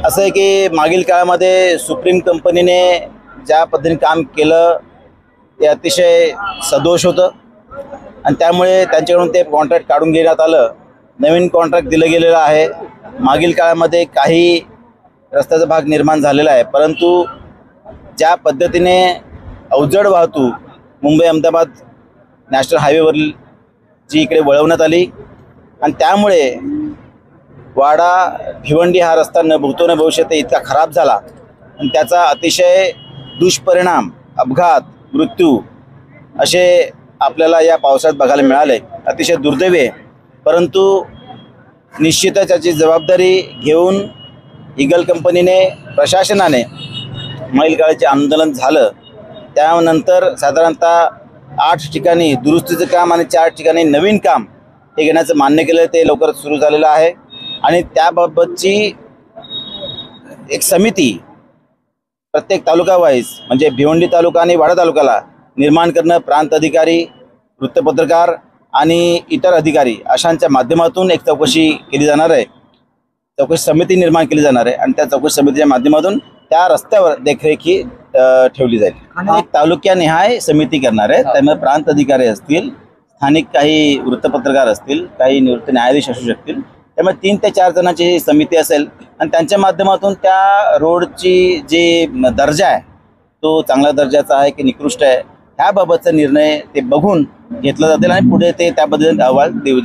असं आहे की मागील काळामध्ये सुप्रीम कंपनीने ज्या पद्धतीने काम केलं ते अतिशय सदोष होतं आणि त्यामुळे त्यांच्याकडून ते कॉन्ट्रॅक्ट काढून घेण्यात आलं. नवीन कॉन्ट्रॅक्ट दिलं गेलेलं आहे. मागील काळामध्ये काही रस्त्याचा भाग निर्माण झालेला आहे, परंतु ज्या पद्धतीने अवजड वाहतूक मुंबई अहमदाबाद नॅशनल हायवेवरील जी इकडे वळवण्यात आली आणि त्यामुळे वाडा भिवंडी हा रस्ता न भूतो न भविष्यत इतका खराब झाला आणि त्याचा अतिशय दुष्परिणाम, अपघात, मृत्यू असे आपल्याला या पावसाळ्यात बघायला मिळाले. अतिशय दुर्दैवी आहे, परंतु निश्चितच याची जबाबदारी घेऊन ईगल कंपनीने, प्रशासनाने मागील काळाचे आंदोलन झालं त्यानंतर साधारणतः 8 ठिकाणी दुरुस्तीचं काम आणि 4 ठिकाणी नवीन काम हे घेण्याचं मान्य केलं. ते लवकरच सुरू झालेलं आहे आणि त्याबाबतची एक समिती प्रत्येक तालुका वाईज म्हणजे भिवंडी तालुका आणि वाडा तालुक्याला निर्माण करणं, प्रांत अधिकारी, वृत्तपत्रकार आणि इतर अधिकारी अशांच्या माध्यमातून एक चौकशी केली जाणार आहे. चौकशी समिती निर्माण केली जाणार आहे आणि त्या चौकशी समितीच्या माध्यमातून त्या रस्त्यावर देखरेखी ठेवली जाईल. एक तालुक्यानिहाय समिती करणार आहे. त्यामुळे प्रांत अधिकारी असतील, स्थानिक काही वृत्तपत्रकार असतील, काही निवृत्त न्यायाधीश असू शकतील. त्यामुळे 3 ते 4 जणांची ही समिती असेल आणि त्यांच्या माध्यमातून त्या रोडची जी दर्जा आहे तो चांगल्या दर्जाचा आहे की निकृष्ट आहे ह्याबाबतचा निर्णय ते बघून घेतला जातील आणि पुढे ते त्या पद्धतीने अहवाल देऊ